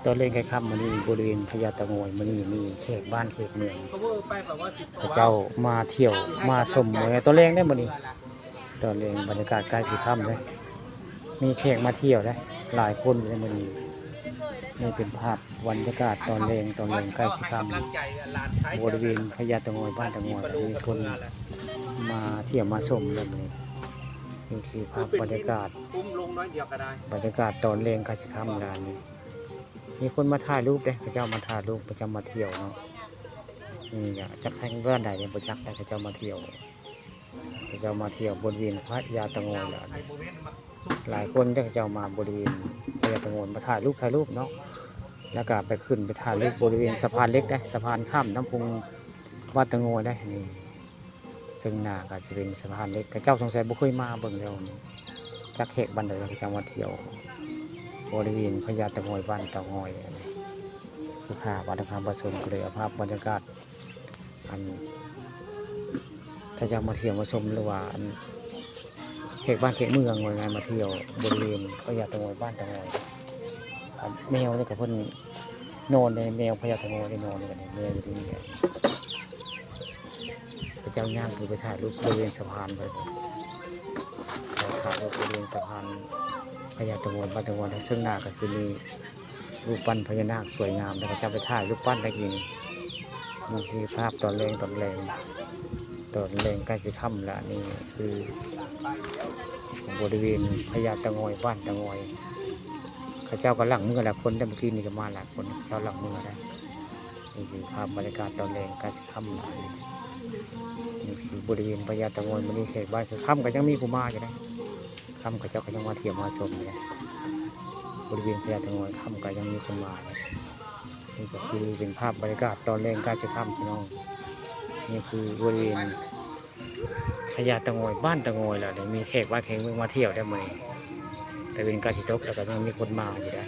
ตอนเล่นไก่ค่ำมื้อนี้บริเวณพญาเต่างอยมื้อนี้มีเขตบ้านเขตเมือง เขาเวอร์ไปแบบว่าพระเจ้ามาเที่ยวมาชมเมืองตอนแรงได้มื้อนี้ตอนแรงบรรยากาศใกล้สิค่ำเด้มีแขกมาเที่ยวเด้หลายคนอยู่ในมื้อนี้นี่เป็นภาพบรรยากาศตอนแรงใกล้สิค่ำบริเวณพญาเต่างอยบ้านเต่างอยมีคนมาเที่ยวมาชมเลยมื้อนี้นี่คือภาพบรรยากาศ ปุ้มลงน้อยเดียวก็ได้ บรรยากาศตอนเลงกาสิค่ำร้านนี้มีคนมาถ่ายรูปเด้พระเจ้ามาถ่ายรูปพระเจ้ามาเที่ยวเนาะนี่อะจักแข่งเรื่องใดเนี่ยประจักษ์ได้พระเจ้ามาเที่ยวพระเจ้ามาเที่ยวบริเวณพระยาตะโงยแล้วหลายคนที่พระเจ้ามาบริเวณพระยาตะโงยมาถ่ายรูปเนาะแล้วก็ไปขึ้นไปถ่ายรูปบริเวณสะพานเล็กได้สะพานข้ามน้ำพุงวัดตะโงยได้นี่ซึ่งหน้าก็จะเป็นสะพานเล็กพระเจ้าสงสัยบ่เคยมาเบิ่งแล้วนี่จักแขกบันไดพระเจ้ามาเที่ยวบริเวณพญาเต่างอยบ้านเต่างอยคือข่าวัดคำประสมก็เลยเอาภาพบรรยากาศอันถ้าจะมาเที่ยวมาชมหรือว่าอันเขตบ้านเขตเมืองหน่วยงานมาเที่ยวบริเวณพญาเต่างอยบ้านเต่างอยอันแมวนี่กับเพิ่นนอนในแมวพญาเต่างอยได้นอนในกันแมวอยู่ที่นี่พระเจ้าย่างคือไปถ่ายรูปบริเวณสะพานไปถ่ายรูปบริเวณสะพานพญาเต่างอยบ้านเต่างอยซึ่งหน้ากับซีนีรูปปั้นพญานาคสวยงามแล้วก็จะไปถ่ายรูปปั้นตะกี้นี่คือภาพตอนแรงใกล้สิค่ำแล้วนี่คือบริเวณพญาเต่างอยบ้านเต่างอยข้าเจ้าก็หลังมือหลายคนแต่เมื่อกี้นี่ก็มาหลายคนเจ้าหลังมือได้นี่คือภาพบรรยากาศตอนแรงใกล้สิค่ำแล้วนี่คือบริเวณพญาเต่างอยมันนี่เขตบ้านคือค่ำก็ยังมีผู้มาอยู่นะค่ำข้าเจ้าก็ยังมาเที่ยวมาชมอยู่นะบริเวณพญาเต่างอยค่ำก็ยังมีคนมาเลยนี่ก็คือเป็นภาพบรรยากาศตอนแรงใกล้สิค่ำพี่น้องนี่คือบริเวณพญาเต่างอยบ้านเต่างอยแล้วมีแขกบ้านแขกเมืองมาเที่ยวได้ไหมแต่เป็นการสิตกแล้วก็ยังมีคนมาอยู่ได้